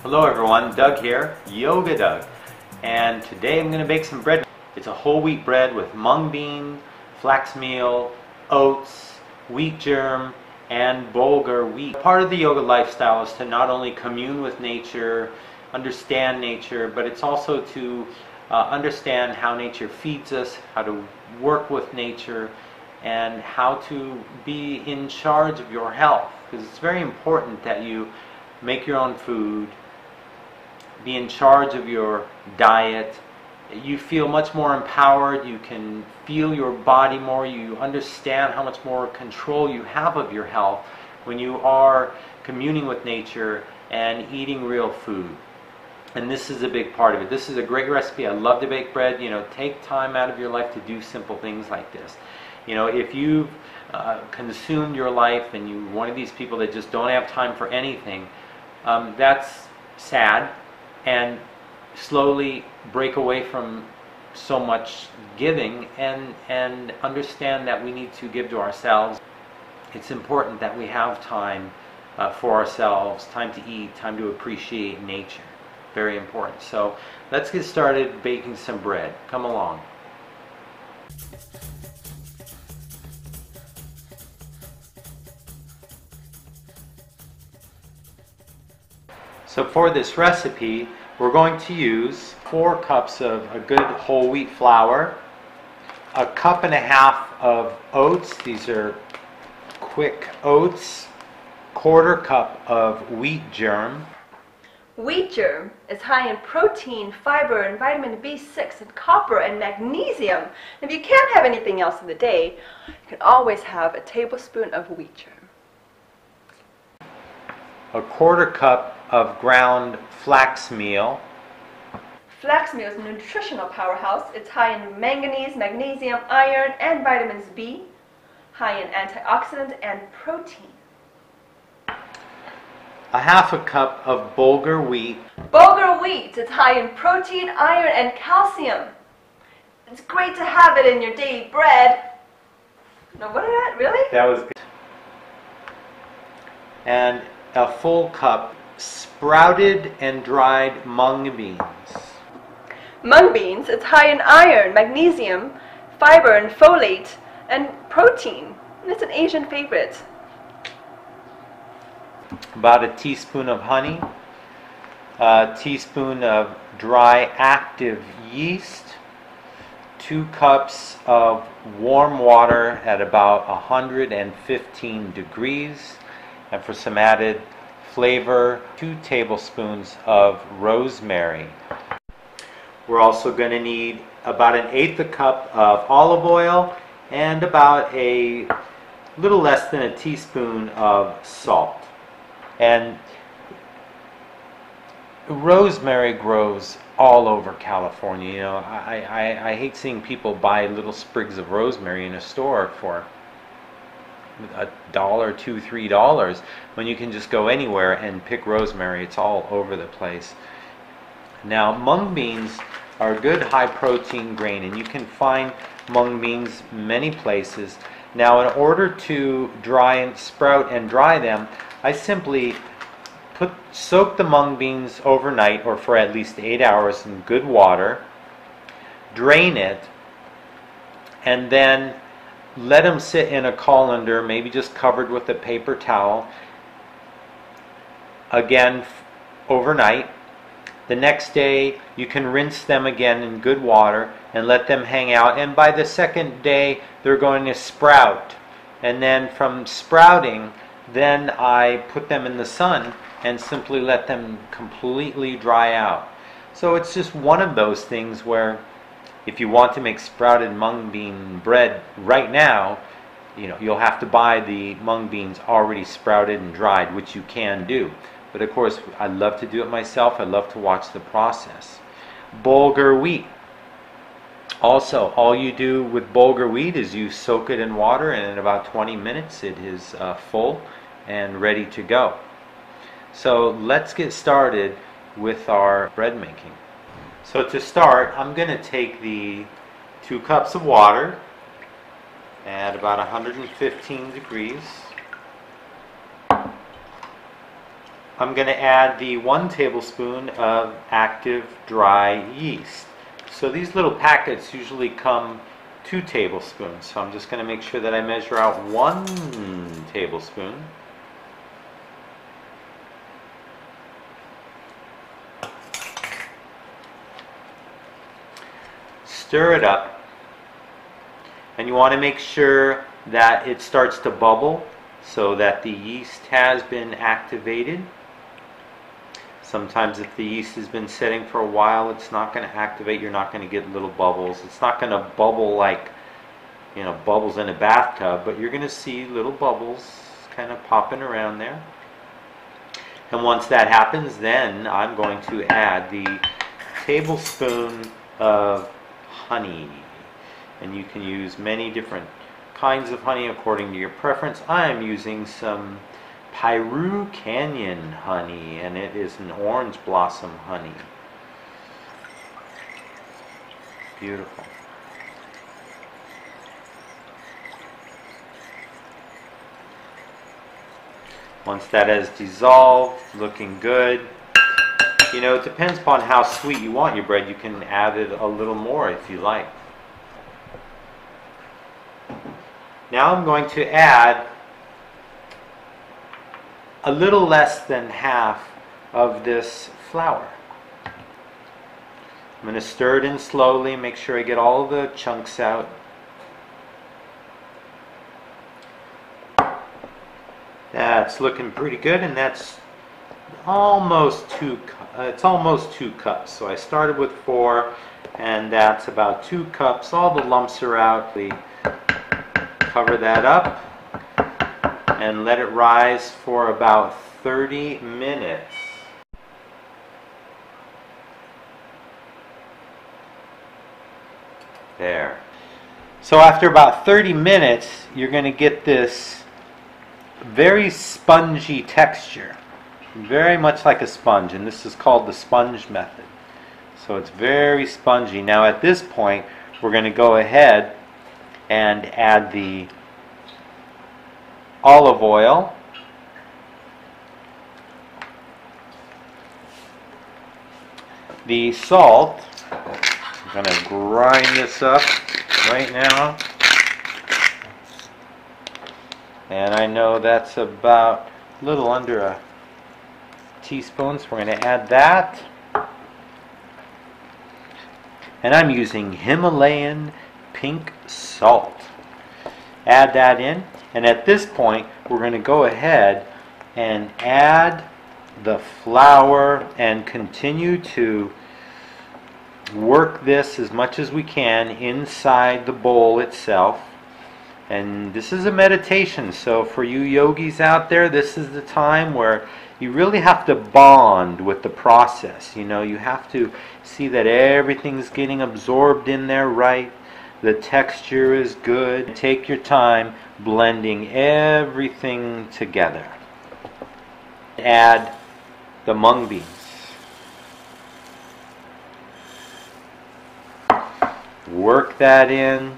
Hello everyone, Doug here, Yogadoug, and today I'm going to bake some bread. It's a whole wheat bread with mung bean, flax meal, oats, wheat germ, and bulgur wheat. Part of the yoga lifestyle is to not only commune with nature, understand nature, but it's also to understand how nature feeds us, how to work with nature, and how to be in charge of your health. Because it's very important that you make your own food, be in charge of your diet. You feel much more empowered, you can feel your body more, you understand how much more control you have of your health when you are communing with nature and eating real food. And this is a big part of it. This is a great recipe. I love to bake bread. Take time out of your life to do simple things like this. If you've consumed your life and you're one of these people that just don't have time for anything, that's sad. And slowly break away from so much giving and understand that we need to give to ourselves. It's important that we have time for ourselves, time to eat, time to appreciate nature. Very important. So let's get started baking some bread. Come along. So for this recipe, we're going to use 4 cups of a good whole wheat flour, a cup and a half of oats. These are quick oats, 1/4 cup of wheat germ. Wheat germ is high in protein, fiber, and vitamin B6, and copper, and magnesium. If you can't have anything else in the day, you can always have a tablespoon of wheat germ. A 1/4 cup of ground flax meal. Flax meal is a nutritional powerhouse. It's high in manganese, magnesium, iron, and vitamins B, high in antioxidants and protein. A 1/2 cup of bulgur wheat. Bulgur wheat is high in protein, iron, and calcium. It's great to have it in your daily bread. No, what is that? Really? That was good. And a full cup sprouted and dried mung beans. Mung beans is high in iron, magnesium, fiber, and folate, and protein. And it's an Asian favorite. About a teaspoon of honey, a teaspoon of dry active yeast, 2 cups of warm water at about 115 degrees, and for some added flavor, 2 tablespoons of rosemary. We're also going to need about 1/8 cup of olive oil and about a little less than a teaspoon of salt. And rosemary grows all over California. I hate seeing people buy little sprigs of rosemary in a store for $1, $2, $3 when you can just go anywhere and pick rosemary. It's all over the place. Now, mung beans are a good high protein grain, and you can find mung beans many places. Now, in order to sprout and dry them, I simply soak the mung beans overnight or for at least 8 hours in good water, drain it, and then let them sit in a colander, maybe just covered with a paper towel, again overnight. The next day you can rinse them again in good water and let them hang out, and by the second day they're going to sprout. And then from sprouting, then I put them in the sun and simply let them completely dry out. So it's just one of those things where if you want to make sprouted mung bean bread right now, you'll have to buy the mung beans already sprouted and dried, which you can do. But of course, I love to do it myself. I love to watch the process. Bulgur wheat. Also, all you do with bulgur wheat is you soak it in water, and in about 20 minutes it is full and ready to go. So let's get started with our bread making. So to start, I'm going to take the 2 cups of water at about 115 degrees. I'm going to add the 1 tablespoon of active dry yeast. So these little packets usually come 2 tablespoons. So I'm just going to make sure that I measure out 1 tablespoon. Stir it up. And you want to make sure that it starts to bubble so that the yeast has been activated. Sometimes if the yeast has been setting for a while, it's not going to activate. You're not going to get little bubbles. It's not going to bubble like, you know, bubbles in a bathtub, but you're going to see little bubbles kind of popping around there. And once that happens, then I'm going to add the tablespoon of honey. And you can use many different kinds of honey according to your preference. I am using some Peru Canyon honey, and it is an orange blossom honey. Beautiful. Once that has dissolved, looking good. You know, it depends upon how sweet you want your bread. You can add it a little more if you like. Now I'm going to add a little less than half of this flour. I'm going to stir it in slowly, make sure I get all the chunks out. That's looking pretty good, and that's almost 2 cups. So I started with 4, and that's about 2 cups. All the lumps are out. We cover that up and let it rise for about 30 minutes. There. So after about 30 minutes, you're going to get this very spongy texture. Very much like a sponge, and this is called the sponge method. So it's very spongy. Now at this point, we're going to go ahead and add the olive oil, the salt. I'm going to grind this up right now, and I know that's about a little under a teaspoon, so we're going to add that. And I'm using Himalayan pink salt. Add that in, and at this point we're going to go ahead and add the flour and continue to work this as much as we can inside the bowl itself. And this is a meditation, so for you yogis out there, this is the time where you really have to bond with the process. You know, you have to see that everything's getting absorbed in there right. The texture is good. Take your time blending everything together. Add the mung beans. Work that in.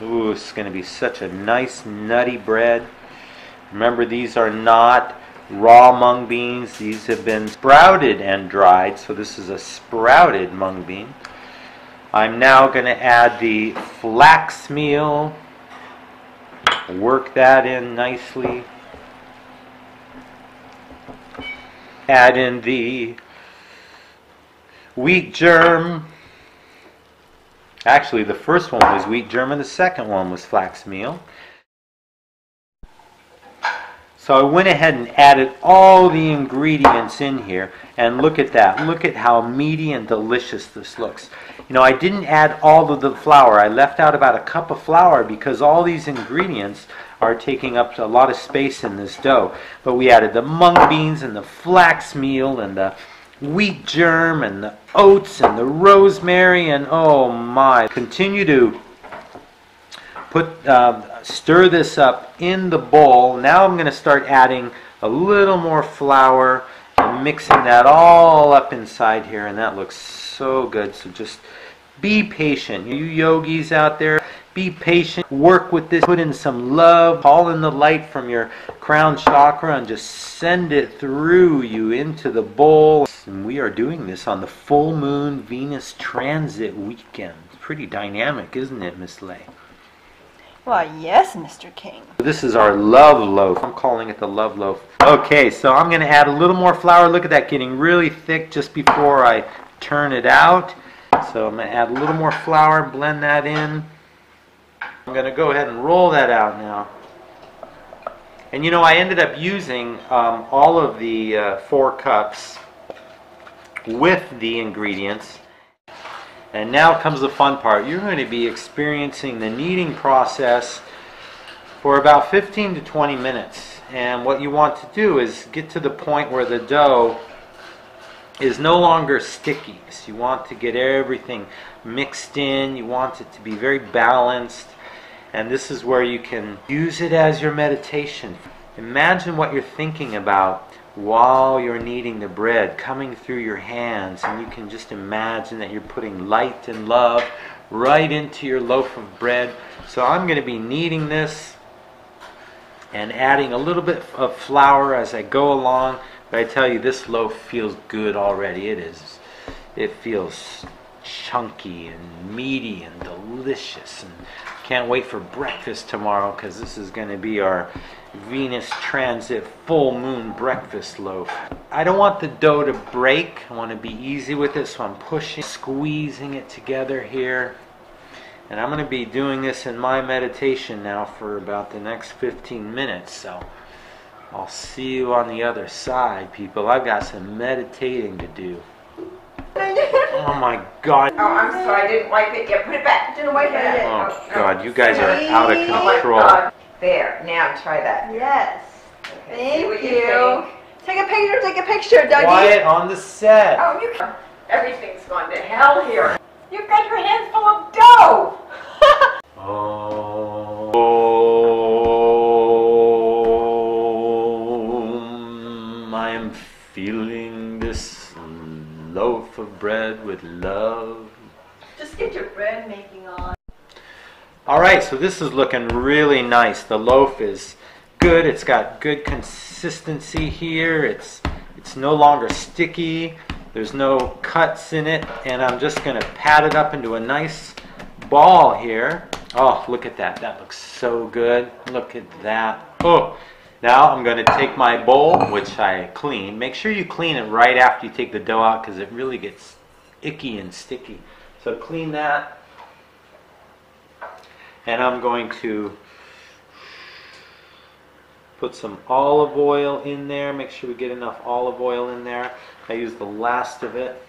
Ooh, it's going to be such a nice nutty bread. Remember, these are not raw mung beans. These have been sprouted and dried, so this is a sprouted mung bean. I'm now going to add the flax meal. Work that in nicely. Add in the wheat germ. Actually, the first one was wheat germ and the second one was flax meal. So I went ahead and added all the ingredients in here, and look at that. Look at how meaty and delicious this looks. You know, I didn't add all of the flour. I left out about a cup of flour because all these ingredients are taking up a lot of space in this dough. But we added the mung beans and the flax meal and the wheat germ and the oats and the rosemary, and oh my. Continue to stir this up in the bowl. Now I'm going to start adding a little more flour and mixing that all up inside here, and that looks so good. So just be patient. You yogis out there, Be patient, work with this, put in some love, call in the light from your crown chakra and just send it through you into the bowl. And we are doing this on the full moon Venus transit weekend. It's pretty dynamic, isn't it, Miss Lay? Well, yes, Mr. King. This is our love loaf. I'm calling it the love loaf. Okay, so I'm going to add a little more flour. Look at that getting really thick just before I turn it out. So I'm going to add a little more flour, blend that in. I'm going to go ahead and roll that out now. And you know, I ended up using all of the 4 cups with the ingredients. And now comes the fun part. You're going to be experiencing the kneading process for about 15 to 20 minutes. And what you want to do is get to the point where the dough is no longer sticky. So you want to get everything mixed in. You want it to be very balanced. And this is where you can use it as your meditation. Imagine what you're thinking about while you're kneading the bread coming through your hands, and you can just imagine that you're putting light and love right into your loaf of bread. So I'm going to be kneading this and adding a little bit of flour as I go along. But I tell you, this loaf feels good already. It feels chunky and meaty and delicious, and can't wait for breakfast tomorrow because this is going to be our Venus transit full moon breakfast loaf. I don't want the dough to break. I want to be easy with it, so I'm pushing, squeezing it together here. And I'm going to be doing this in my meditation now for about the next 15 minutes. So I'll see you on the other side, people. I've got some meditating to do. Oh my God. Oh, I'm sorry, I didn't wipe it yet. Put it back. Didn't wipe it yet. Oh God, you guys are out of control. Oh my God. There, now try that. Yes. Okay, see what Thank you. Take a picture, Dougie. Quiet on the set. Oh, you can. Everything's gone to hell here. You've got your hands full of dough. I am feeling this loaf of bread with love. Just get your bread making on. Alright, so this is looking really nice. The loaf is good. It's got good consistency here. It's no longer sticky. There's no cuts in it. And I'm just going to pat it up into a nice ball here. Oh, look at that. That looks so good. Look at that. Oh, now I'm going to take my bowl, which I clean. Make sure you clean it right after you take the dough out because it really gets icky and sticky. So clean that. And I'm going to put some olive oil in there. Make sure we get enough olive oil in there. I use the last of it.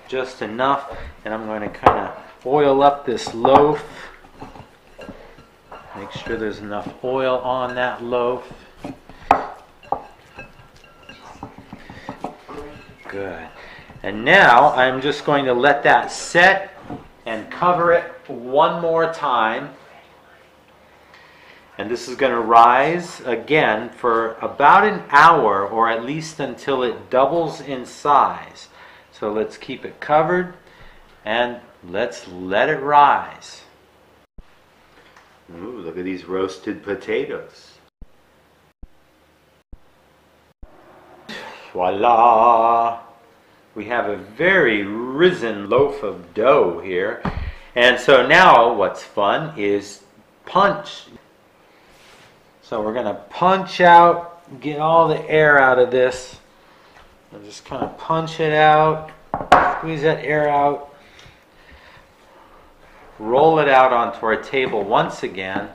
Just enough. And I'm going to kind of oil up this loaf. Make sure there's enough oil on that loaf. Good. And now I'm just going to let that set and cover it one more time. And this is going to rise again for about an hour, or at least until it doubles in size. So let's keep it covered and let's let it rise. Ooh, look at these roasted potatoes. Voila! We have a very risen loaf of dough here. And so now what's fun is punch. So we're going to punch out, get all the air out of this. And just kind of punch it out, squeeze that air out. Roll it out onto our table once again.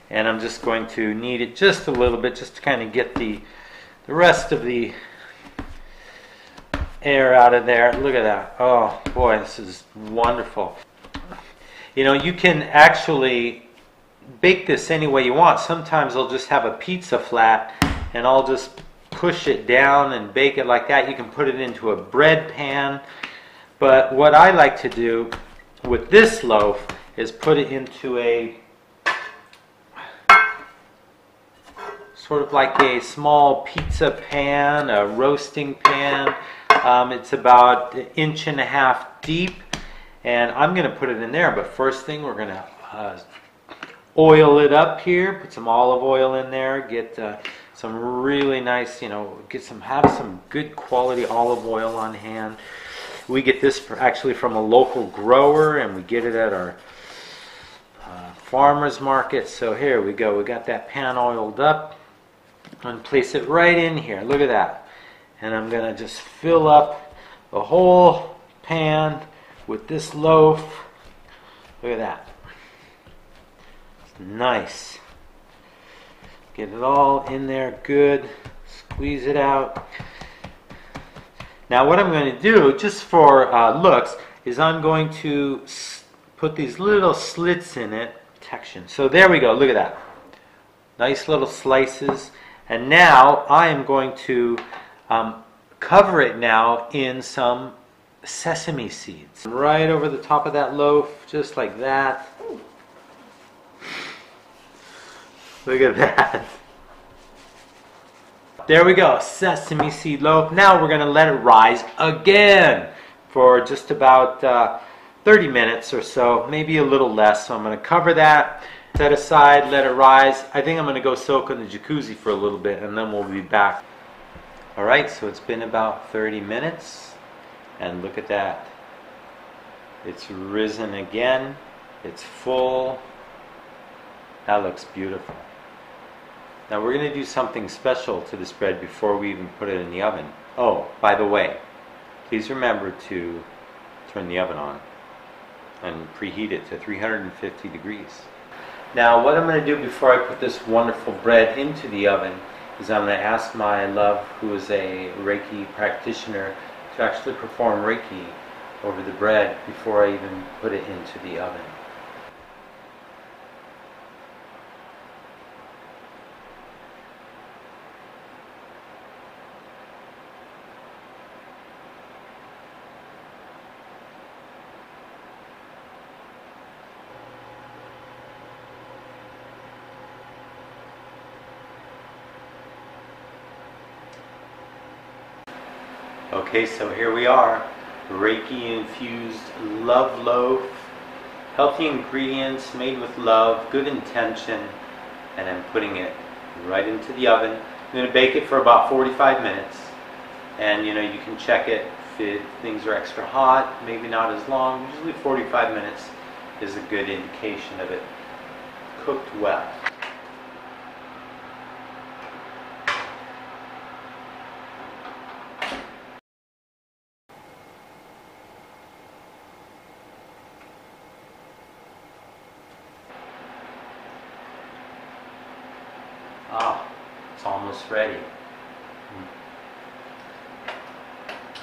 And I'm just going to knead it just a little bit just to kind of get the rest of the air out of there. Look at that. Oh boy, this is wonderful. You know, you can actually bake this any way you want. Sometimes I'll just have a pizza flat and I'll just push it down and bake it like that. You can put it into a bread pan. But what I like to do with this loaf is put it into a sort of like a small pizza pan, a roasting pan. It's about 1.5 inches deep, and I'm going to put it in there. But first thing, we're going to oil it up here. Put some olive oil in there. Get some really nice, have some good quality olive oil on hand. We get this actually from a local grower, and we get it at our farmer's market. So here we go. We got that pan oiled up, and place it right in here. Look at that. And I'm going to just fill up the whole pan with this loaf. Look at that. It's nice. Get it all in there good. Squeeze it out. Now what I'm going to do, just for looks, is I'm going to put these little slits in it. Protection. So there we go. Look at that. Nice little slices. And now I am going to cover it now in some sesame seeds. Right over the top of that loaf, just like that. Look at that. There we go, sesame seed loaf. Now we're going to let it rise again for just about 30 minutes or so, maybe a little less. So I'm going to cover that, set aside, let it rise. I think I'm going to go soak in the jacuzzi for a little bit, and then we'll be back. Alright, so it's been about 30 minutes, and look at that. It's risen again. It's full. That looks beautiful. Now we're going to do something special to this bread before we even put it in the oven. Oh, by the way, please remember to turn the oven on and preheat it to 350 degrees. Now what I'm going to do before I put this wonderful bread into the oven is I'm going to ask my love, who is a Reiki practitioner, to actually perform Reiki over the bread before I even put it into the oven. Okay, so here we are, Reiki infused love loaf, healthy ingredients made with love, good intention, and I'm putting it right into the oven. I'm going to bake it for about 45 minutes, and you can check it if things are extra hot, maybe not as long. Usually 45 minutes is a good indication of it cooked well. Ah, it's almost ready.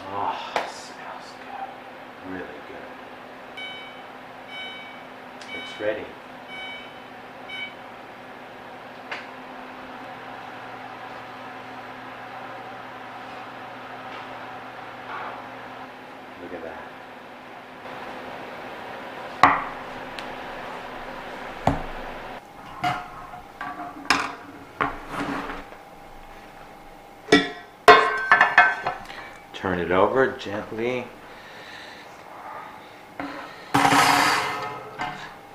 Oh, it smells good. Really good. It's ready. Look at that. Turn it over gently.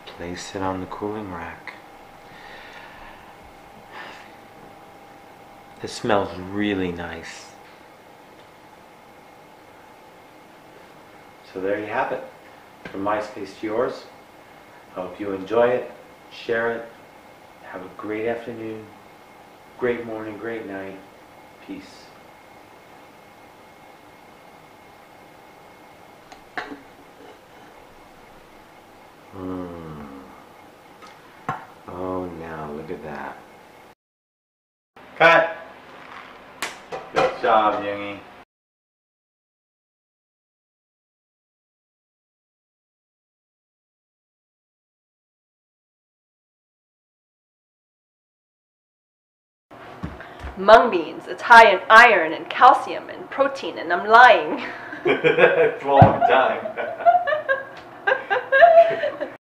Place it on the cooling rack. This smells really nice. So there you have it. From my space to yours. I hope you enjoy it. Share it. Have a great afternoon. Great morning, great night. Peace. Oh, now look at that. Cut! Good job, Youngie. Mung beans. It's high in iron and calcium and protein, and I'm lying. It's a long time.